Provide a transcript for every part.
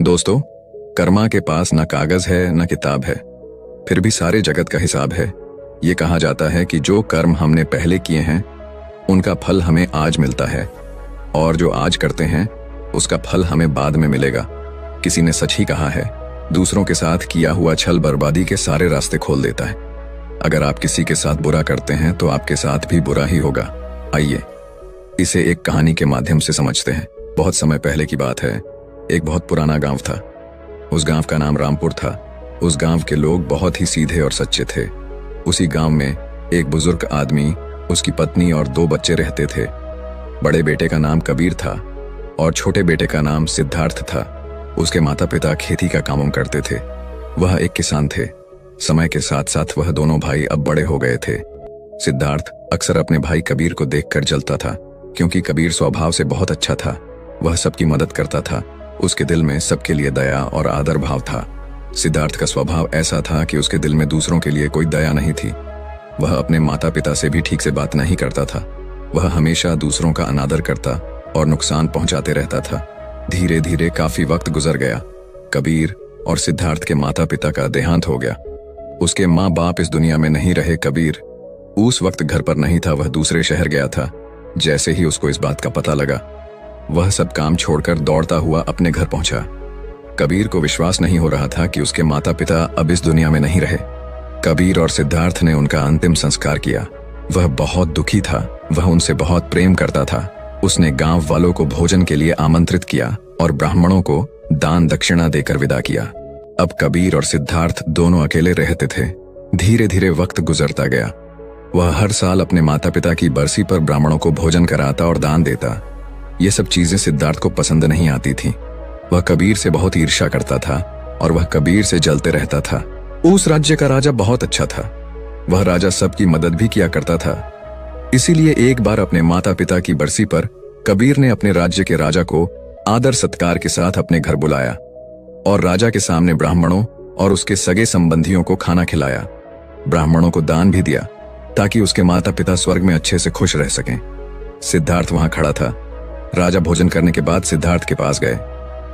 दोस्तों, कर्मा के पास न कागज है न किताब है, फिर भी सारे जगत का हिसाब है। ये कहा जाता है कि जो कर्म हमने पहले किए हैं उनका फल हमें आज मिलता है, और जो आज करते हैं उसका फल हमें बाद में मिलेगा। किसी ने सच ही कहा है, दूसरों के साथ किया हुआ छल बर्बादी के सारे रास्ते खोल देता है। अगर आप किसी के साथ बुरा करते हैं तो आपके साथ भी बुरा ही होगा। आइए इसे एक कहानी के माध्यम से समझते हैं। बहुत समय पहले की बात है। एक बहुत पुराना गांव था। उस गांव का नाम रामपुर था। उस गांव के लोग बहुत ही सीधे और सच्चे थे। उसी गांव में एक बुजुर्ग आदमी, उसकी पत्नी और 2 बच्चे रहते थे। बड़े बेटे का नाम कबीर था और छोटे बेटे का नाम सिद्धार्थ था। उसके माता पिता खेती का काम करते थे। वह एक किसान थे। समय के साथ साथ वह दोनों भाई अब बड़े हो गए थे। सिद्धार्थ अक्सर अपने भाई कबीर को देखकर जलता था, क्योंकि कबीर स्वभाव से बहुत अच्छा था। वह सबकी मदद करता था। उसके दिल में सबके लिए दया और आदर भाव था। सिद्धार्थ का स्वभाव ऐसा था कि उसके दिल में दूसरों के लिए कोई दया नहीं थी। वह अपने माता पिता से भी ठीक से बात नहीं करता था। वह हमेशा दूसरों का अनादर करता और नुकसान पहुंचाते रहता था। धीरे धीरे काफी वक्त गुजर गया। कबीर और सिद्धार्थ के माता पिता का देहांत हो गया। उसके माँ बाप इस दुनिया में नहीं रहे। कबीर उस वक्त घर पर नहीं था, वह दूसरे शहर गया था। जैसे ही उसको इस बात का पता लगा, वह सब काम छोड़कर दौड़ता हुआ अपने घर पहुंचा। कबीर को विश्वास नहीं हो रहा था कि उसके माता पिता अब इस दुनिया में नहीं रहे। कबीर और सिद्धार्थ ने उनका अंतिम संस्कार किया। वह बहुत दुखी था। वह उनसे बहुत प्रेम करता था। उसने गांव वालों को भोजन के लिए आमंत्रित किया और ब्राह्मणों को दान दक्षिणा देकर विदा किया। अब कबीर और सिद्धार्थ दोनों अकेले रहते थे। धीरे धीरे वक्त गुजरता गया। वह हर साल अपने माता पिता की बरसी पर ब्राह्मणों को भोजन कराता और दान देता। ये सब चीजें सिद्धार्थ को पसंद नहीं आती थी। वह कबीर से बहुत ईर्ष्या करता था और वह कबीर से जलते रहता था। उस राज्य का राजा बहुत अच्छा था। वह राजा सबकी मदद भी किया करता था। इसीलिए एक बार अपने माता पिता की बरसी पर कबीर ने अपने राज्य के राजा को आदर सत्कार के साथ अपने घर बुलाया और राजा के सामने ब्राह्मणों और उसके सगे संबंधियों को खाना खिलाया। ब्राह्मणों को दान भी दिया ताकि उसके माता पिता स्वर्ग में अच्छे से खुश रह सकें। सिद्धार्थ वहां खड़ा था। राजा भोजन करने के बाद सिद्धार्थ के पास गए।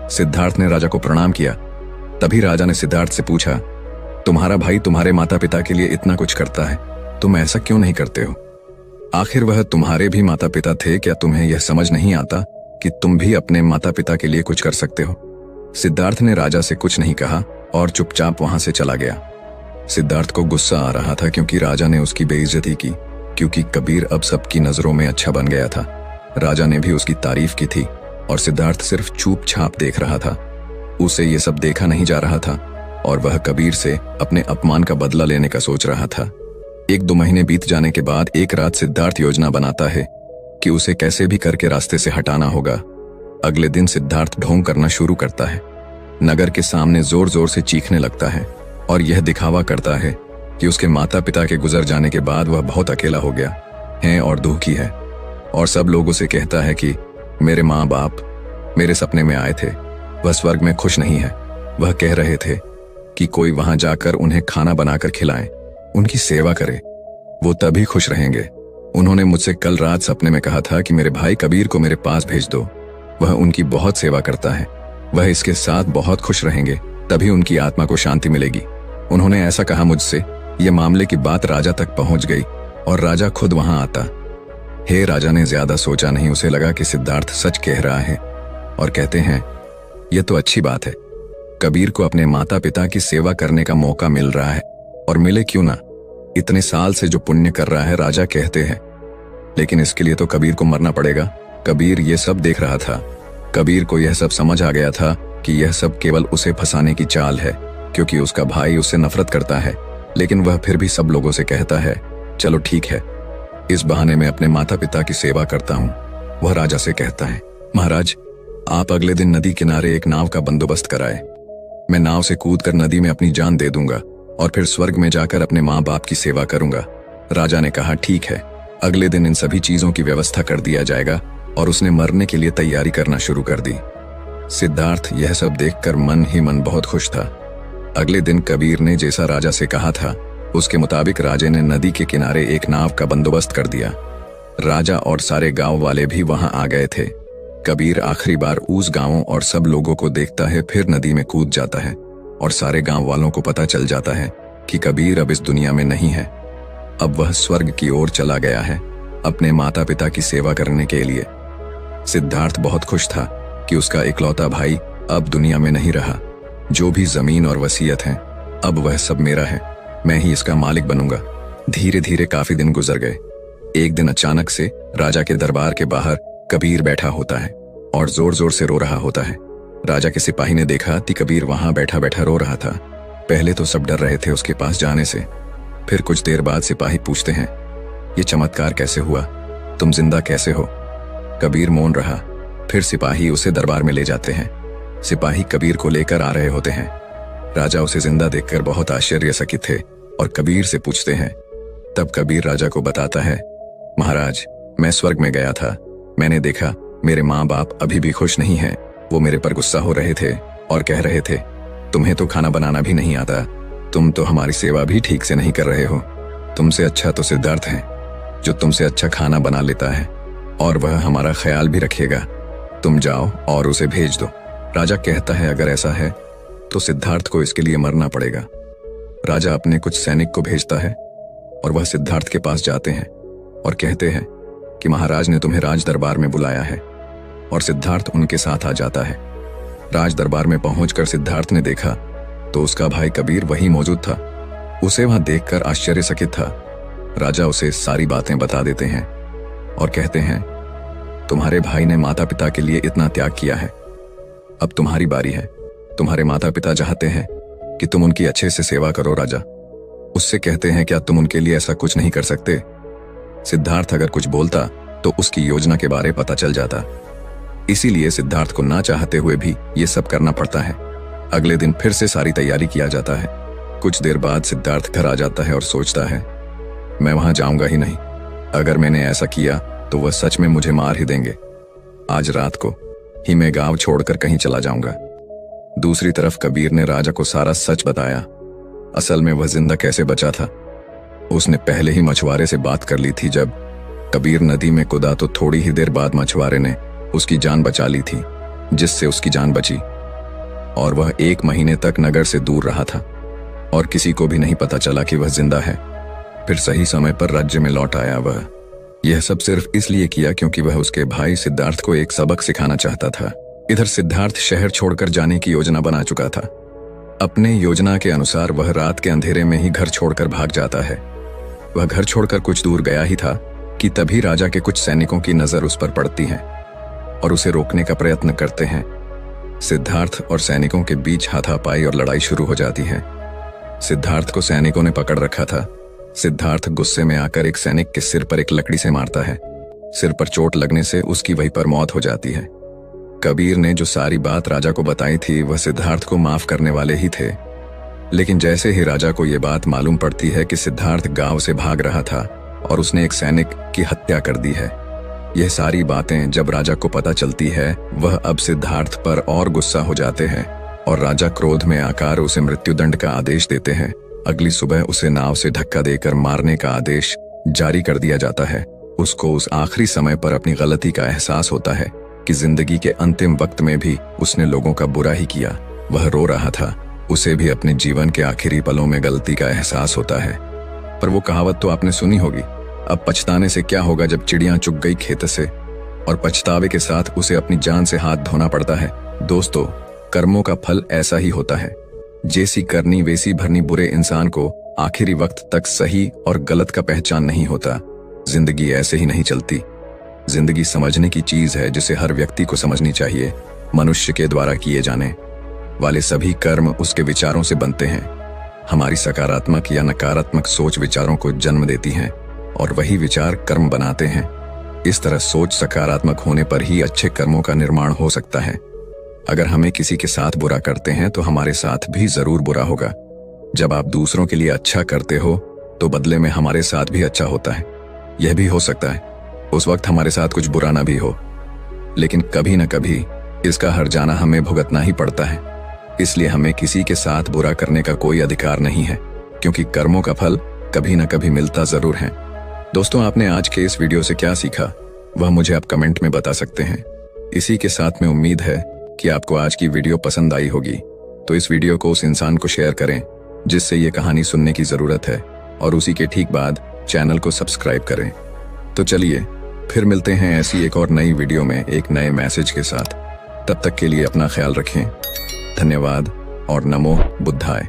सिद्धार्थ ने राजा को प्रणाम किया। तभी राजा ने सिद्धार्थ से पूछा, तुम्हारा भाई तुम्हारे माता पिता के लिए इतना कुछ करता है, तुम ऐसा क्यों नहीं करते हो? आखिर वह तुम्हारे भी माता पिता थे। क्या तुम्हें यह समझ नहीं आता कि तुम भी अपने माता पिता के लिए कुछ कर सकते हो? सिद्धार्थ ने राजा से कुछ नहीं कहा और चुपचाप वहां से चला गया। सिद्धार्थ को गुस्सा आ रहा था, क्योंकि राजा ने उसकी बेइज्जती की, क्योंकि कबीर अब सबकी नजरों में अच्छा बन गया था। राजा ने भी उसकी तारीफ की थी और सिद्धार्थ सिर्फ चुपचाप देख रहा था। उसे ये सब देखा नहीं जा रहा था और वह कबीर से अपने अपमान का बदला लेने का सोच रहा था। 1-2 महीने बीत जाने के बाद एक रात सिद्धार्थ योजना बनाता है कि उसे कैसे भी करके रास्ते से हटाना होगा। अगले दिन सिद्धार्थ ढोंग करना शुरू करता है। नगर के सामने जोर जोर से चीखने लगता है और यह दिखावा करता है कि उसके माता पिता के गुजर जाने के बाद वह बहुत अकेला हो गया है और दुखी है। और सब लोगों से कहता है कि मेरे माँ बाप मेरे सपने में आए थे, वह स्वर्ग में खुश नहीं है। वह कह रहे थे कि कोई वहां जाकर उन्हें खाना बनाकर खिलाए, उनकी सेवा करे, वो तभी खुश रहेंगे। उन्होंने मुझसे कल रात सपने में कहा था कि मेरे भाई कबीर को मेरे पास भेज दो, वह उनकी बहुत सेवा करता है, वह इसके साथ बहुत खुश रहेंगे, तभी उनकी आत्मा को शांति मिलेगी। उन्होंने ऐसा कहा मुझसे। यह मामले की बात राजा तक पहुंच गई और राजा खुद वहां आता। हे राजा ने ज्यादा सोचा नहीं। उसे लगा कि सिद्धार्थ सच कह रहा है और कहते हैं, यह तो अच्छी बात है। कबीर को अपने माता पिता की सेवा करने का मौका मिल रहा है और मिले क्यों ना, इतने साल से जो पुण्य कर रहा है, राजा कहते हैं। लेकिन इसके लिए तो कबीर को मरना पड़ेगा। कबीर ये सब देख रहा था। कबीर को यह सब समझ आ गया था कि यह सब केवल उसे फंसाने की चाल है, क्योंकि उसका भाई उससे नफरत करता है। लेकिन वह फिर भी सब लोगों से कहता है, चलो ठीक है, इस बहाने में अपने माता पिता की सेवा करता हूँ। वह राजा से कहता है, महाराज आप अगले दिन नदी किनारे एक नाव का बंदोबस्त कराए। मैं नाव से कूदकर नदी में अपनी जान दे दूंगा और फिर स्वर्ग में जाकर अपने माँ बाप की सेवा करूंगा। राजा ने कहा, ठीक है। अगले दिन इन सभी चीजों की व्यवस्था कर दिया जाएगा और उसने मरने के लिए तैयारी करना शुरू कर दी। सिद्धार्थ यह सब देखकर मन ही मन बहुत खुश था। अगले दिन कबीर ने जैसा राजा से कहा था उसके मुताबिक राजे ने नदी के किनारे एक नाव का बंदोबस्त कर दिया। राजा और सारे गांव वाले भी वहां आ गए थे। कबीर आखिरी बार उस गांवों और सब लोगों को देखता है, फिर नदी में कूद जाता है और सारे गांव वालों को पता चल जाता है कि कबीर अब इस दुनिया में नहीं है। अब वह स्वर्ग की ओर चला गया है अपने माता पिता की सेवा करने के लिए। सिद्धार्थ बहुत खुश था कि उसका इकलौता भाई अब दुनिया में नहीं रहा। जो भी जमीन और वसीयत है अब वह सब मेरा है, मैं ही इसका मालिक बनूंगा। धीरे धीरे काफी दिन गुजर गए। एक दिन अचानक से राजा के दरबार के बाहर कबीर बैठा होता है और जोर जोर से रो रहा होता है। राजा के सिपाही ने देखा कि कबीर वहां बैठा बैठा रो रहा था। पहले तो सब डर रहे थे उसके पास जाने से। फिर कुछ देर बाद सिपाही पूछते हैं, ये चमत्कार कैसे हुआ, तुम जिंदा कैसे हो? कबीर मौन रहा। फिर सिपाही उसे दरबार में ले जाते हैं। सिपाही कबीर को लेकर आ रहे होते हैं। राजा उसे जिंदा देखकर बहुत आश्चर्यचकित थे और कबीर से पूछते हैं। तब कबीर राजा को बताता है, महाराज, मैं स्वर्ग में गया था। मैंने देखा मेरे माँ बाप अभी भी खुश नहीं हैं। वो मेरे पर गुस्सा हो रहे थे और कह रहे थे, तुम्हें तो खाना बनाना भी नहीं आता, तुम तो हमारी सेवा भी ठीक से नहीं कर रहे हो। तुमसे अच्छा तो सिद्धार्थ है, जो तुमसे अच्छा खाना बना लेता है और वह हमारा ख्याल भी रखेगा। तुम जाओ और उसे भेज दो। राजा कहता है, अगर ऐसा है तो सिद्धार्थ को इसके लिए मरना पड़ेगा। राजा अपने कुछ सैनिक को भेजता है और वह सिद्धार्थ के पास जाते हैं और कहते हैं कि महाराज ने तुम्हें राज दरबार में बुलाया है। और सिद्धार्थ उनके साथ आ जाता है। राज दरबार में पहुंचकर सिद्धार्थ ने देखा तो उसका भाई कबीर वहीं मौजूद था। उसे वहां देखकर आश्चर्यचकित था। राजा उसे सारी बातें बता देते हैं और कहते हैं, तुम्हारे भाई ने माता पिता के लिए इतना त्याग किया है, अब तुम्हारी बारी है। तुम्हारे माता पिता चाहते हैं कि तुम उनकी अच्छे से सेवा करो। राजा उससे कहते हैं, क्या तुम उनके लिए ऐसा कुछ नहीं कर सकते? सिद्धार्थ अगर कुछ बोलता तो उसकी योजना के बारे पता चल जाता। इसीलिए सिद्धार्थ को ना चाहते हुए भी ये सब करना पड़ता है। अगले दिन फिर से सारी तैयारी किया जाता है। कुछ देर बाद सिद्धार्थ घर आ जाता है और सोचता है, मैं वहां जाऊंगा ही नहीं। अगर मैंने ऐसा किया तो वह सच में मुझे मार ही देंगे। आज रात को ही मैं गांव छोड़कर कहीं चला जाऊंगा। दूसरी तरफ कबीर ने राजा को सारा सच बताया। असल में वह जिंदा कैसे बचा था, उसने पहले ही मछुआरे से बात कर ली थी। जब कबीर नदी में कूदा तो थोड़ी ही देर बाद मछुआरे ने उसकी जान बचा ली थी, जिससे उसकी जान बची और वह 1 महीने तक नगर से दूर रहा था और किसी को भी नहीं पता चला कि वह जिंदा है। फिर सही समय पर राज्य में लौट आया। वह यह सब सिर्फ इसलिए किया क्योंकि वह उसके भाई सिद्धार्थ को एक सबक सिखाना चाहता था। इधर सिद्धार्थ शहर छोड़कर जाने की योजना बना चुका था। अपने योजना के अनुसार वह रात के अंधेरे में ही घर छोड़कर भाग जाता है। वह घर छोड़कर कुछ दूर गया ही था कि तभी राजा के कुछ सैनिकों की नजर उस पर पड़ती है और उसे रोकने का प्रयत्न करते हैं। सिद्धार्थ और सैनिकों के बीच हाथापाई और लड़ाई शुरू हो जाती है। सिद्धार्थ को सैनिकों ने पकड़ रखा था। सिद्धार्थ गुस्से में आकर एक सैनिक के सिर पर एक लकड़ी से मारता है। सिर पर चोट लगने से उसकी वहीं पर मौत हो जाती है। कबीर ने जो सारी बात राजा को बताई थी वह सिद्धार्थ को माफ करने वाले ही थे, लेकिन जैसे ही राजा को यह बात मालूम पड़ती है कि सिद्धार्थ गांव से भाग रहा था और उसने एक सैनिक की हत्या कर दी है, यह सारी बातें जब राजा को पता चलती है वह अब सिद्धार्थ पर और गुस्सा हो जाते हैं और राजा क्रोध में आकर उसे मृत्युदंड का आदेश देते हैं। अगली सुबह उसे नाव से धक्का देकर मारने का आदेश जारी कर दिया जाता है। उसको उस आखिरी समय पर अपनी गलती का एहसास होता है कि जिंदगी के अंतिम वक्त में भी उसने लोगों का बुरा ही किया। वह रो रहा था। उसे भी अपने जीवन के आखिरी पलों में गलती का एहसास होता है। पर वो कहावत तो आपने सुनी होगी, अब पछताने से क्या होगा जब चिड़ियां चुग गई खेत से, और पछतावे के साथ उसे अपनी जान से हाथ धोना पड़ता है। दोस्तों, कर्मों का फल ऐसा ही होता है। जैसी करनी वैसी भरनी। बुरे इंसान को आखिरी वक्त तक सही और गलत का पहचान नहीं होता। जिंदगी ऐसे ही नहीं चलती। जिंदगी समझने की चीज है जिसे हर व्यक्ति को समझनी चाहिए। मनुष्य के द्वारा किए जाने वाले सभी कर्म उसके विचारों से बनते हैं। हमारी सकारात्मक या नकारात्मक सोच विचारों को जन्म देती हैं और वही विचार कर्म बनाते हैं। इस तरह सोच सकारात्मक होने पर ही अच्छे कर्मों का निर्माण हो सकता है। अगर हमें किसी के साथ बुरा करते हैं तो हमारे साथ भी जरूर बुरा होगा। जब आप दूसरों के लिए अच्छा करते हो तो बदले में हमारे साथ भी अच्छा होता है। यह भी हो सकता है उस वक्त हमारे साथ कुछ बुरा ना भी हो, लेकिन कभी न कभी इसका हर्जाना हमें भुगतना ही पड़ता है। इसलिए हमें किसी के साथ बुरा करने का कोई अधिकार नहीं है, क्योंकि कर्मों का फल कभी न कभी मिलता जरूर है। दोस्तों, आपने आज के इस वीडियो से क्या सीखा वह मुझे आप कमेंट में बता सकते हैं। इसी के साथ में उम्मीद है कि आपको आज की वीडियो पसंद आई होगी, तो इस वीडियो को उस इंसान को शेयर करें जिससे ये कहानी सुनने की जरूरत है, और उसी के ठीक बाद चैनल को सब्सक्राइब करें। तो चलिए फिर मिलते हैं ऐसी एक और नई वीडियो में एक नए मैसेज के साथ। तब तक के लिए अपना ख्याल रखें। धन्यवाद और नमो बुद्धाय।